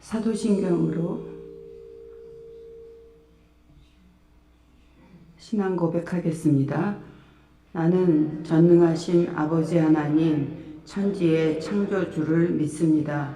사도신경으로 신앙 고백하겠습니다. 나는 전능하신 아버지 하나님 천지의 창조주를 믿습니다.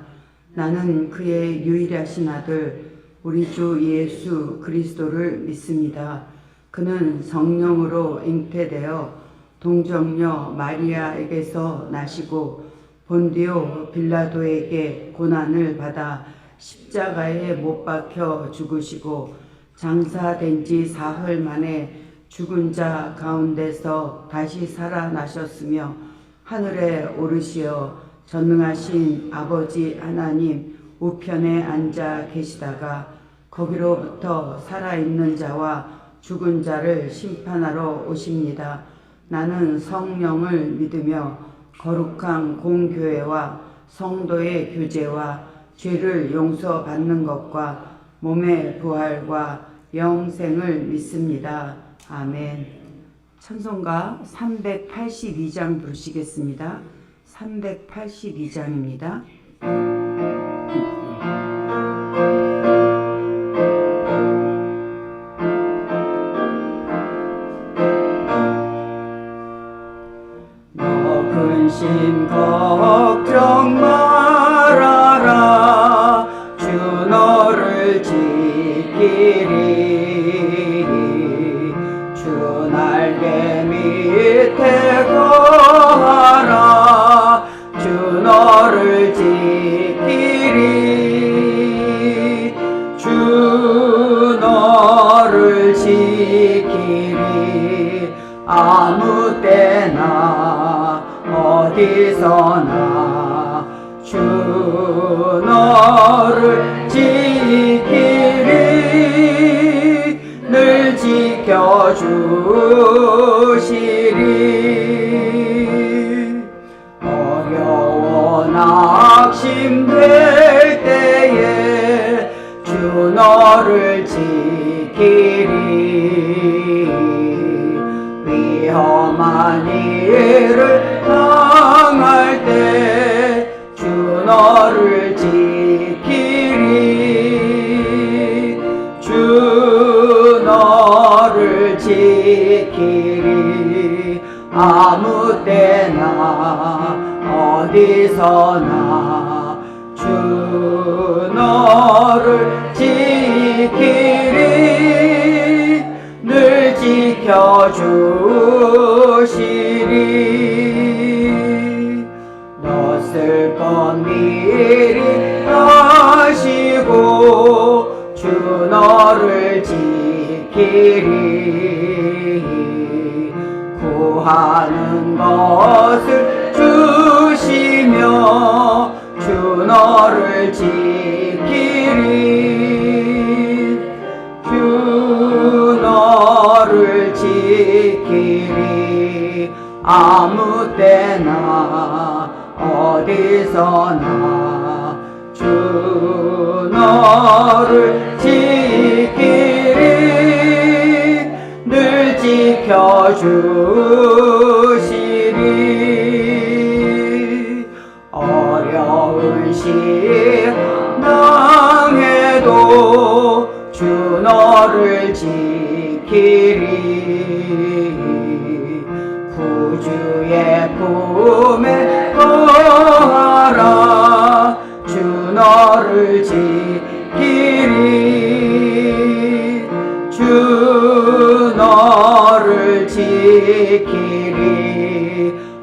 나는 그의 유일하신 아들 우리 주 예수 그리스도를 믿습니다. 그는 성령으로 잉태되어 동정녀 마리아에게서 나시고 본디오 빌라도에게 고난을 받아 십자가에 못 박혀 죽으시고 장사된 지 사흘 만에 죽은 자 가운데서 다시 살아나셨으며 하늘에 오르시어 전능하신 아버지 하나님 우편에 앉아 계시다가 거기로부터 살아있는 자와 죽은 자를 심판하러 오십니다. 나는 성령을 믿으며 거룩한 공교회와 성도의 교제와 죄를 용서받는 것과 몸의 부활과 영생을 믿습니다. 아멘. 찬송가 382장 부르시겠습니다. 382장입니다. 너 근심 걱정 말아라 주 너를 지키리 주 날개 밑에 거하라 주 너를 지키리 주 너를 지키리 아무 때나 어디서나 주 너를 지키리 늘 지켜주시리 어려워 낙심될 때에 주 너를 지키리 위험한 일을 당할 때 주 너를 지키리 주 너를 지키리 아무 때나 어디서나 주 너를 지키리 늘 지켜주시리 너 슬픈 미리 하시고 주 너를 지키리 구하는 것을 주시며 주 너를 지키리 주 너를 지키리 아무 때나 어디서나 주 너를 지키리 늘 지켜주시리 어려운 시당해도 주 너를 지키리 구주의 품에 거하라 주 너를 지키리 주 너를 지키리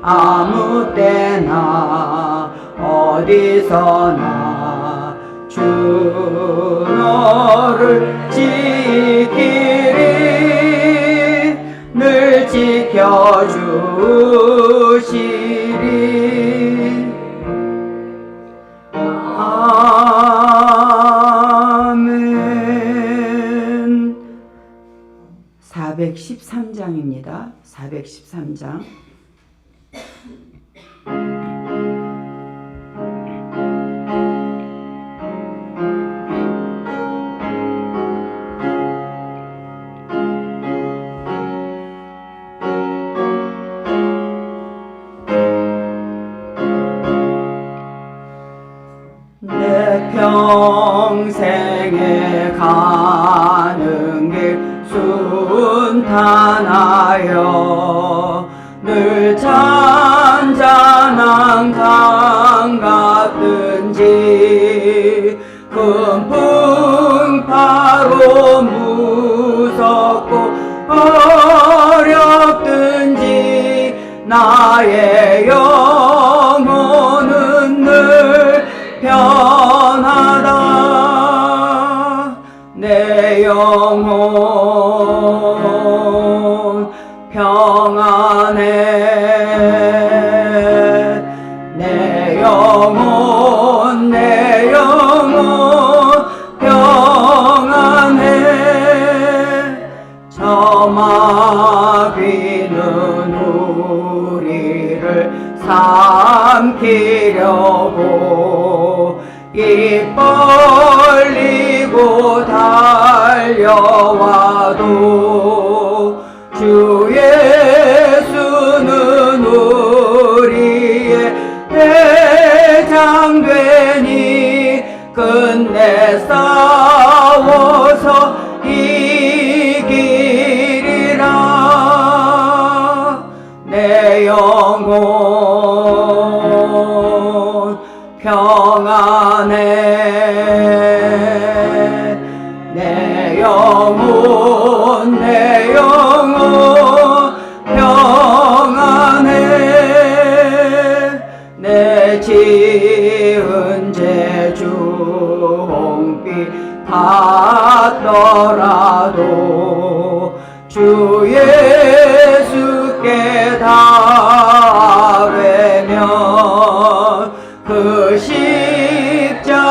아무 때나 어디서나 주 너를 지키리 늘 지켜주시리 아멘. 413장입니다. 413장. 내 평 영생에 가는 길 순탄하여 늘 잔잔한 강 같든지 큰 풍파로 무섭고 어렵든지 나의 영혼은 늘 편하다. 내 영혼 평안해. 내 영혼 평안해. 저마비는 우리를 삼키려고 입 벌리고 달려와도 주 예수는 우리의 대장 되니 끝내 싸워서 이기리라. 내 영혼 평안해. 내 영혼 평안해. 내 지은 죄 종빛 같더라도 주 예수께 달으면 그 십자가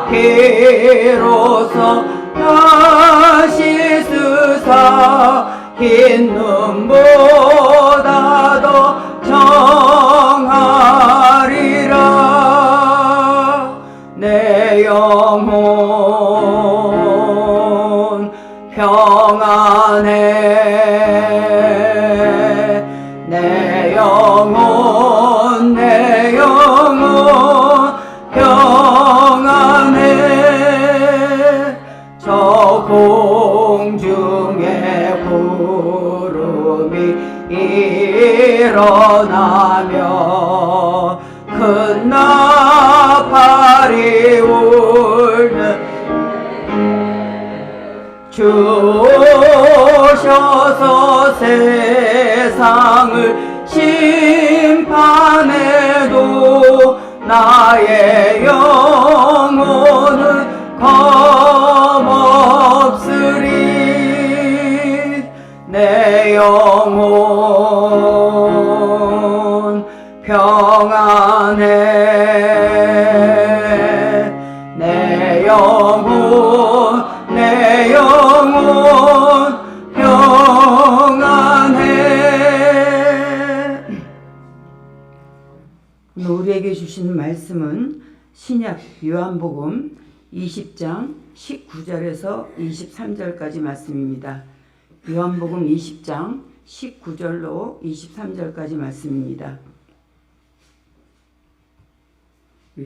비로소 다시 쓰사 흰 눈보다 더 정하리라. 내 영혼 평안해. 내 영혼 평안해. 저 공중에 구름이 일어나며 큰 나팔이 울는 주 오셔서 세상을 심판해도 나의 영혼은 겁없으리. 내 영혼 평안해. 내 영혼 평안해. 우리에게 주신 말씀은 신약 요한복음 20장 19절에서 23절까지 말씀입니다. 요한복음 20장 19절로 23절까지 말씀입니다.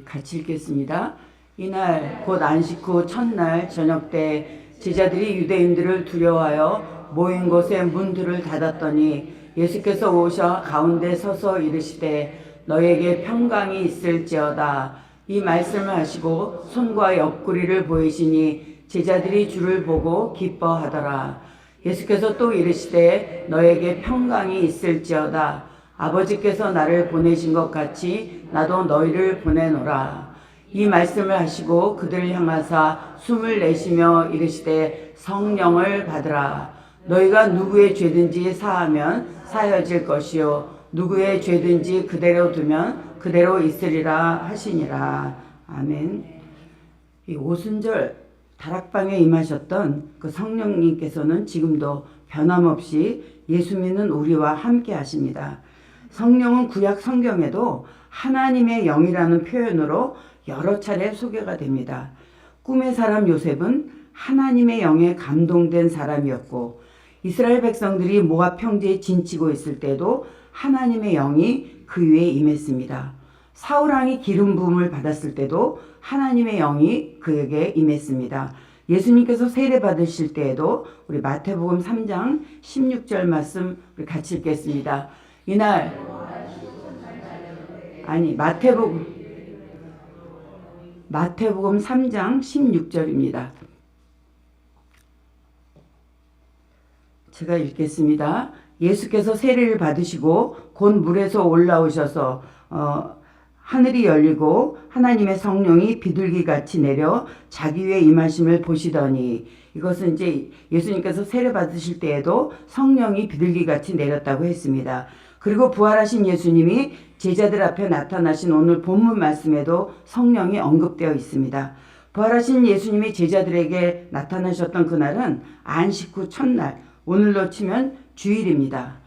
같이 읽겠습니다. 이날 곧 안식 후 첫날 저녁 때 제자들이 유대인들을 두려워하여 모인 곳에 문들을 닫았더니 예수께서 오셔 가운데 서서 이르시되 너에게 평강이 있을지어다. 이 말씀을 하시고 손과 옆구리를 보이시니 제자들이 주를 보고 기뻐하더라. 예수께서 또 이르시되 너에게 평강이 있을지어다. 아버지께서 나를 보내신 것 같이 나도 너희를 보내노라. 이 말씀을 하시고 그들을 향하사 숨을 내쉬며 이르시되 성령을 받으라. 너희가 누구의 죄든지 사하면 사여질 것이요 누구의 죄든지 그대로 두면 그대로 있으리라 하시니라. 아멘. 이 오순절 다락방에 임하셨던 그 성령님께서는 지금도 변함없이 예수 믿는 우리와 함께 하십니다. 성령은 구약 성경에도 하나님의 영이라는 표현으로 여러 차례 소개가 됩니다. 꿈의 사람 요셉은 하나님의 영에 감동된 사람이었고 이스라엘 백성들이 모압 평지에 진치고 있을 때도 하나님의 영이 그 위에 임했습니다. 사울왕이 기름 부음을 받았을 때도 하나님의 영이 그에게 임했습니다. 예수님께서 세례 받으실 때에도 우리 마태복음 3장 16절 말씀 우리 같이 읽겠습니다. 이날 마태복음 3장 16절입니다. 제가 읽겠습니다. 예수께서 세례를 받으시고 곧 물에서 올라오셔서 하늘이 열리고 하나님의 성령이 비둘기같이 내려 자기 위에 임하심을 보시더니, 이것은 이제 예수님께서 세례 받으실 때에도 성령이 비둘기같이 내렸다고 했습니다. 그리고 부활하신 예수님이 제자들 앞에 나타나신 오늘 본문 말씀에도 성령이 언급되어 있습니다. 부활하신 예수님이 제자들에게 나타나셨던 그날은 안식 후 첫날, 오늘로 치면 주일입니다.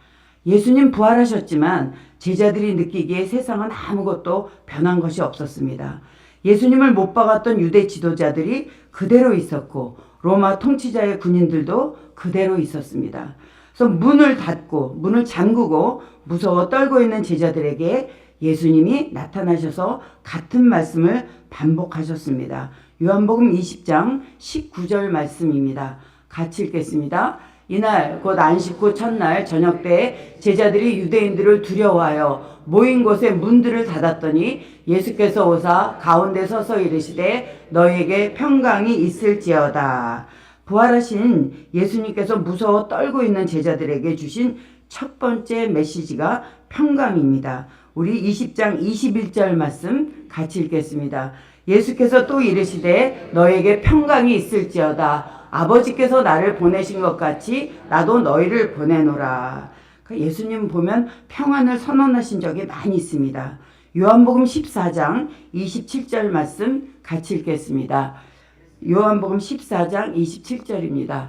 예수님 부활하셨지만 제자들이 느끼기에 세상은 아무것도 변한 것이 없었습니다. 예수님을 못 박았던 유대 지도자들이 그대로 있었고 로마 통치자의 군인들도 그대로 있었습니다. 그래서 문을 닫고 문을 잠그고 무서워 떨고 있는 제자들에게 예수님이 나타나셔서 같은 말씀을 반복하셨습니다. 요한복음 20장 19절 말씀입니다. 같이 읽겠습니다. 이날 곧 안식 후 첫날 저녁 때에 제자들이 유대인들을 두려워하여 모인 곳에 문들을 닫았더니 예수께서 오사 가운데 서서 이르시되 너희에게 평강이 있을지어다. 부활하신 예수님께서 무서워 떨고 있는 제자들에게 주신 첫 번째 메시지가 평강입니다. 우리 20장 21절 말씀 같이 읽겠습니다. 예수께서 또 이르시되 너에게 평강이 있을지어다. 아버지께서 나를 보내신 것 같이 나도 너희를 보내노라. 예수님 보면 평안을 선언하신 적이 많이 있습니다. 요한복음 14장 27절 말씀 같이 읽겠습니다. 요한복음 14장 27절입니다.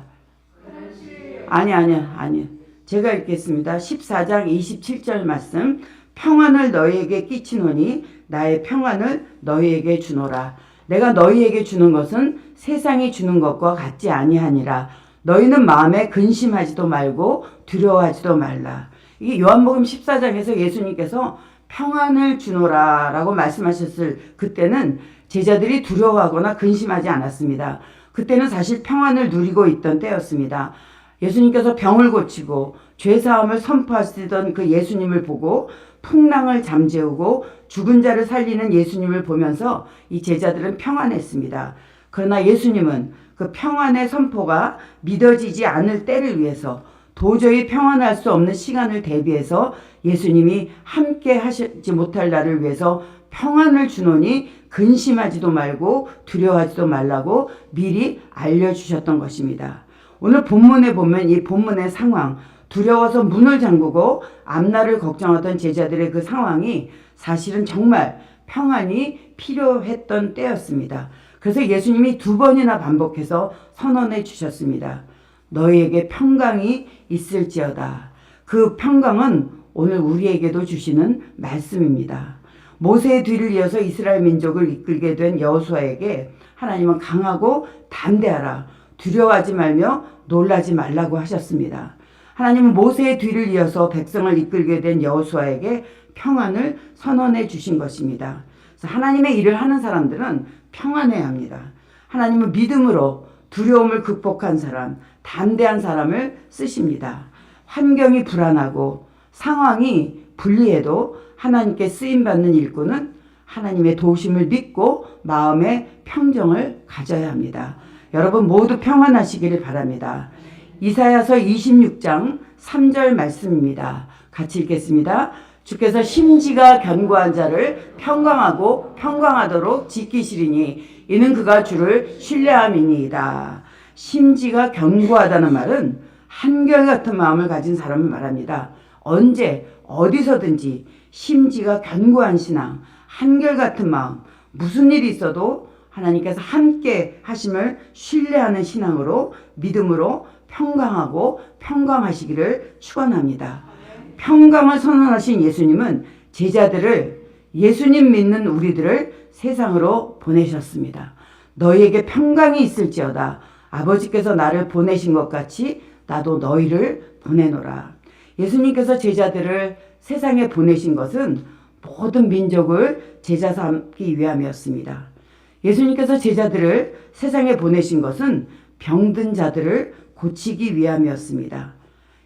아니요. 제가 읽겠습니다. 14장 27절 말씀. 평안을 너희에게 끼치노니 나의 평안을 너희에게 주노라. 내가 너희에게 주는 것은 세상이 주는 것과 같지 아니하니라. 너희는 마음에 근심하지도 말고 두려워하지도 말라. 이게 요한복음 14장에서 예수님께서 평안을 주노라 라고 말씀하셨을 그때는 제자들이 두려워하거나 근심하지 않았습니다. 그때는 사실 평안을 누리고 있던 때였습니다. 예수님께서 병을 고치고 죄사함을 선포하시던 그 예수님을 보고 풍랑을 잠재우고 죽은 자를 살리는 예수님을 보면서 이 제자들은 평안했습니다. 그러나 예수님은 그 평안의 선포가 믿어지지 않을 때를 위해서, 도저히 평안할 수 없는 시간을 대비해서 예수님이 함께 하시지 못할 날을 위해서 평안을 주노니 근심하지도 말고 두려워하지도 말라고 미리 알려주셨던 것입니다. 오늘 본문에 보면 이 본문의 상황, 두려워서 문을 잠그고 앞날을 걱정하던 제자들의 그 상황이 사실은 정말 평안이 필요했던 때였습니다. 그래서 예수님이 2번이나 반복해서 선언해 주셨습니다. 너희에게 평강이 있을지어다. 그 평강은 오늘 우리에게도 주시는 말씀입니다. 모세의 뒤를 이어서 이스라엘 민족을 이끌게 된 여호수아에게 하나님은 강하고 담대하라, 두려워하지 말며 놀라지 말라고 하셨습니다. 하나님은 모세의 뒤를 이어서 백성을 이끌게 된 여호수아에게 평안을 선언해 주신 것입니다. 그래서 하나님의 일을 하는 사람들은 평안해야 합니다. 하나님은 믿음으로 두려움을 극복한 사람, 담대한 사람을 쓰십니다. 환경이 불안하고 상황이 불리해도 하나님께 쓰임받는 일꾼은 하나님의 도우심을 믿고 마음의 평정을 가져야 합니다. 여러분 모두 평안하시기를 바랍니다. 이사야서 26장 3절 말씀입니다. 같이 읽겠습니다. 주께서 심지가 견고한 자를 평강하고 평강하도록 지키시리니 이는 그가 주를 신뢰함이니이다. 심지가 견고하다는 말은 한결같은 마음을 가진 사람을 말합니다. 언제 어디서든지 심지가 견고한 신앙, 한결같은 마음, 무슨 일이 있어도 하나님께서 함께 하심을 신뢰하는 신앙으로, 믿음으로 평강하고 평강하시기를 축원합니다. 평강을 선언하신 예수님은 제자들을, 예수님 믿는 우리들을 세상으로 보내셨습니다. 너희에게 평강이 있을지어다. 아버지께서 나를 보내신 것 같이 나도 너희를 보내노라. 예수님께서 제자들을 세상에 보내신 것은 모든 민족을 제자 삼기 위함이었습니다. 예수님께서 제자들을 세상에 보내신 것은 병든 자들을 고치기 위함이었습니다.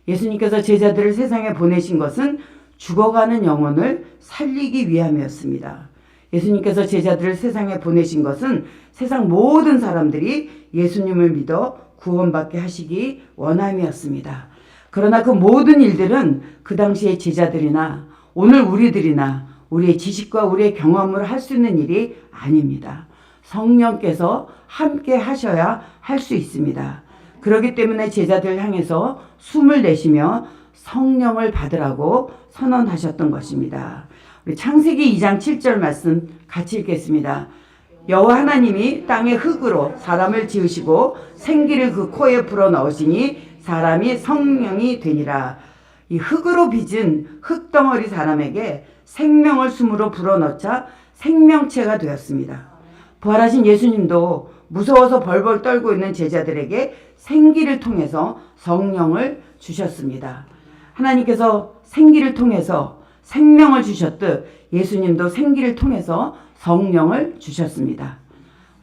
예수님께서 제자들을 세상에 보내신 것은 죽어가는 영혼을 살리기 위함이었습니다. 예수님께서 제자들을 세상에 보내신 것은 세상 모든 사람들이 예수님을 믿어 구원받게 하시기 원함이었습니다. 그러나 그 모든 일들은 그 당시의 제자들이나 오늘 우리들이나 우리의 지식과 우리의 경험으로 할 수 있는 일이 아닙니다. 성령께서 함께 하셔야 할 수 있습니다. 그렇기 때문에 제자들 향해서 숨을 내쉬며 성령을 받으라고 선언하셨던 것입니다. 우리 창세기 2장 7절 말씀 같이 읽겠습니다. 여호와 하나님이 땅의 흙으로 사람을 지으시고 생기를 그 코에 불어넣으시니 사람이 성령이 되니라. 이 흙으로 빚은 흙덩어리 사람에게 생명을 숨으로 불어넣자 생명체가 되었습니다. 부활하신 예수님도 무서워서 벌벌 떨고 있는 제자들에게 생기를 통해서 성령을 주셨습니다. 하나님께서 생기를 통해서 생명을 주셨듯 예수님도 생기를 통해서 성령을 주셨습니다.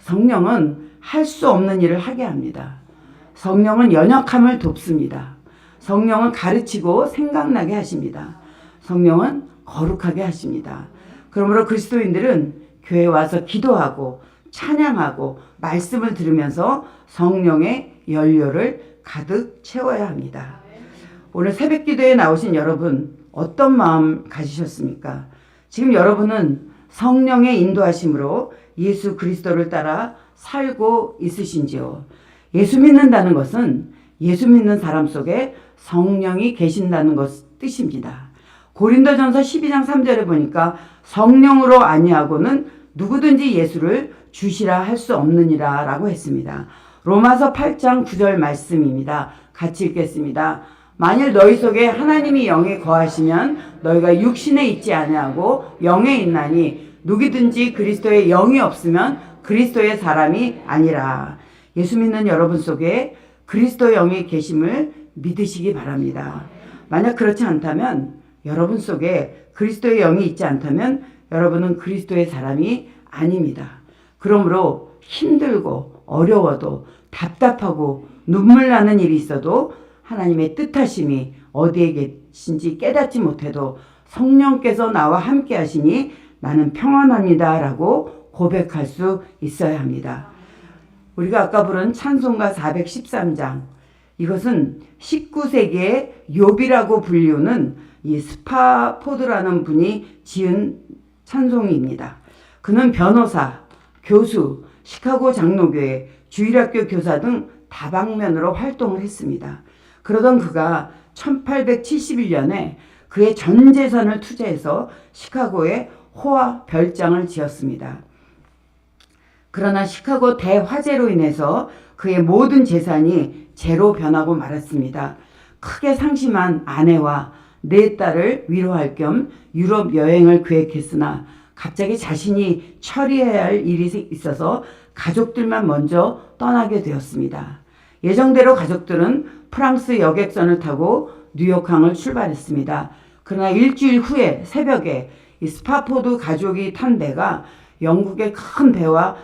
성령은 할 수 없는 일을 하게 합니다. 성령은 연약함을 돕습니다. 성령은 가르치고 생각나게 하십니다. 성령은 거룩하게 하십니다. 그러므로 그리스도인들은 교회에 와서 기도하고 찬양하고 말씀을 들으면서 성령의 연료를 가득 채워야 합니다. 오늘 새벽 기도에 나오신 여러분 어떤 마음 가지셨습니까? 지금 여러분은 성령의 인도하심으로 예수 그리스도를 따라 살고 있으신지요? 예수 믿는다는 것은 예수 믿는 사람 속에 성령이 계신다는 것 뜻입니다. 고린도전서 12장 3절에 보니까 성령으로 아니하고는 누구든지 예수를 주시라 할 수 없느니라 라고 했습니다. 로마서 8장 9절 말씀입니다. 같이 읽겠습니다. 만일 너희 속에 하나님이 영에 거하시면 너희가 육신에 있지 아니하고 영에 있나니 누구든지 그리스도의 영이 없으면 그리스도의 사람이 아니라. 예수 믿는 여러분 속에 그리스도의 영이 계심을 믿으시기 바랍니다. 만약 그렇지 않다면 여러분 속에 그리스도의 영이 있지 않다면 여러분은 그리스도의 사람이 아닙니다. 그러므로 힘들고 어려워도 답답하고 눈물 나는 일이 있어도 하나님의 뜻하심이 어디에 계신지 깨닫지 못해도 성령께서 나와 함께 하시니 나는 평안합니다 라고 고백할 수 있어야 합니다. 우리가 아까 부른 찬송가 413장, 이것은 19세기의 욥이라고 불리우는 이 스파포드라는 분이 지은 찬송입니다. 그는 변호사, 교수, 시카고 장로교회, 주일학교 교사 등 다방면으로 활동을 했습니다. 그러던 그가 1871년에 그의 전 재산을 투자해서 시카고에 호화 별장을 지었습니다. 그러나 시카고 대화재로 인해서 그의 모든 재산이 제로 변하고 말았습니다. 크게 상심한 아내와 네 딸을 위로할 겸 유럽 여행을 계획했으나 갑자기 자신이 처리해야 할 일이 있어서 가족들만 먼저 떠나게 되었습니다. 예정대로 가족들은 프랑스 여객선을 타고 뉴욕항을 출발했습니다. 그러나 일주일 후에 새벽에 이 스파포드 가족이 탄 배가 영국의 큰 배와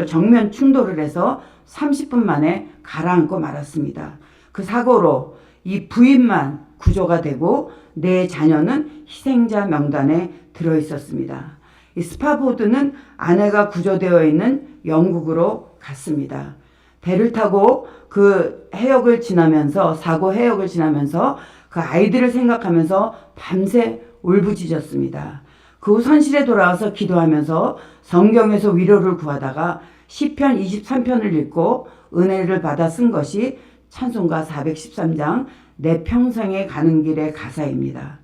정면 충돌을 해서 30분 만에 가라앉고 말았습니다. 그 사고로 이 부인만 구조가 되고 네 자녀는 희생자 명단에 들어 있었습니다. 이 스파포드는 아내가 구조되어 있는 영국으로 갔습니다. 배를 타고 그 해역을 지나면서 사고 해역을 지나면서 그 아이들을 생각하면서 밤새 울부짖었습니다. 그 후 선실에 돌아와서 기도하면서 성경에서 위로를 구하다가 시편 23편을 읽고 은혜를 받아 쓴 것이 찬송가 413장 내 평생에 가는 길의 가사입니다.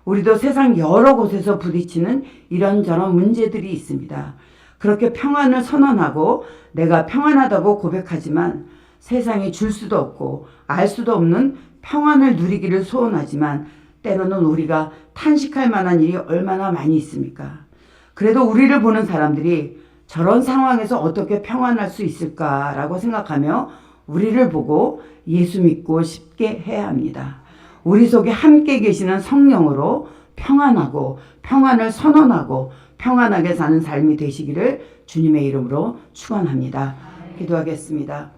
우리도 세상 여러 곳에서 부딪히는 이런저런 문제들이 있습니다. 그렇게 평안을 선언하고 내가 평안하다고 고백하지만 세상이 줄 수도 없고 알 수도 없는 평안을 누리기를 소원하지만 때로는 우리가 탄식할 만한 일이 얼마나 많이 있습니까? 그래도 우리를 보는 사람들이 저런 상황에서 어떻게 평안할 수 있을까라고 생각하며 우리를 보고 예수 믿고 싶게 해야 합니다. 우리 속에 함께 계시는 성령으로 평안하고 평안을 선언하고 평안하게 사는 삶이 되시기를 주님의 이름으로 축원합니다. 기도하겠습니다.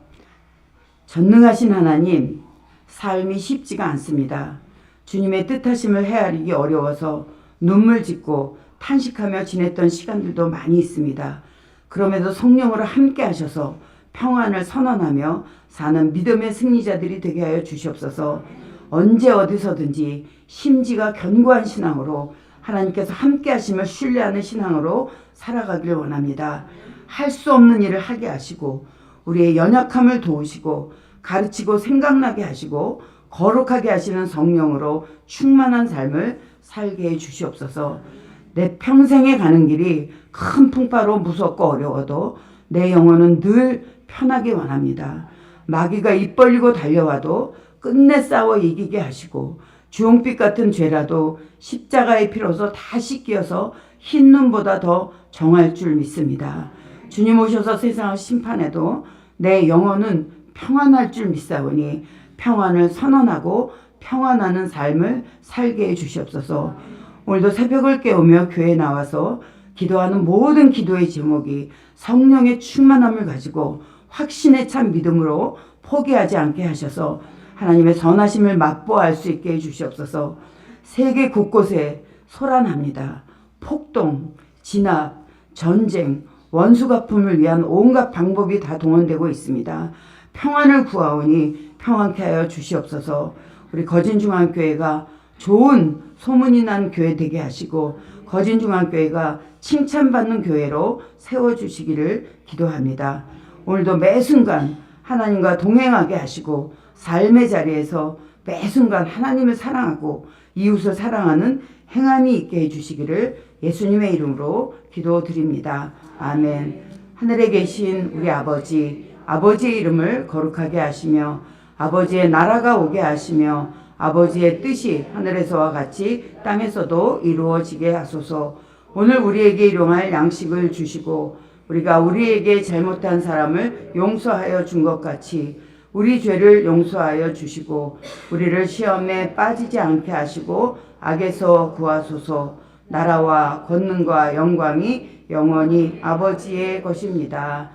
전능하신 하나님, 삶이 쉽지가 않습니다. 주님의 뜻하심을 헤아리기 어려워서 눈물 짓고 탄식하며 지냈던 시간들도 많이 있습니다. 그럼에도 성령으로 함께 하셔서 평안을 선언하며 사는 믿음의 승리자들이 되게 하여 주시옵소서. 언제 어디서든지 심지가 견고한 신앙으로 하나님께서 함께 하심을 신뢰하는 신앙으로 살아가길 원합니다. 할 수 없는 일을 하게 하시고 우리의 연약함을 도우시고 가르치고 생각나게 하시고 거룩하게 하시는 성령으로 충만한 삶을 살게 해 주시옵소서. 내 평생에 가는 길이 큰 풍파로 무섭고 어려워도 내 영혼은 늘 편하게 원합니다. 마귀가 입 벌리고 달려와도 끝내 싸워 이기게 하시고 주홍빛 같은 죄라도 십자가의 피로서 다 씻겨서 흰 눈보다 더 정할 줄 믿습니다. 주님 오셔서 세상을 심판해도 내 영혼은 평안할 줄 믿사오니 평안을 선언하고 평안하는 삶을 살게 해 주시옵소서. 오늘도 새벽을 깨우며 교회에 나와서 기도하는 모든 기도의 제목이 성령의 충만함을 가지고 확신에 찬 믿음으로 포기하지 않게 하셔서 하나님의 선하심을 맛보아할 수 있게 해 주시옵소서. 세계 곳곳에 소란합니다. 폭동, 진압, 전쟁, 원수 갚음을 위한 온갖 방법이 다 동원되고 있습니다. 평안을 구하오니 평안케 하여 주시옵소서. 우리 거진중앙교회가 좋은 소문이 난 교회 되게 하시고 거진중앙교회가 칭찬받는 교회로 세워주시기를 기도합니다. 오늘도 매 순간 하나님과 동행하게 하시고 삶의 자리에서 매 순간 하나님을 사랑하고 이웃을 사랑하는 행함이 있게 해주시기를 예수님의 이름으로 기도드립니다. 아멘. 하늘에 계신 우리 아버지, 아버지의 이름을 거룩하게 하시며 아버지의 나라가 오게 하시며 아버지의 뜻이 하늘에서와 같이 땅에서도 이루어지게 하소서. 오늘 우리에게 일용할 양식을 주시고 우리가 우리에게 잘못한 사람을 용서하여 준 것 같이 우리 죄를 용서하여 주시고 우리를 시험에 빠지지 않게 하시고 악에서 구하소서. 나라와 권능과 영광이 영원히 아버지의 것입니다.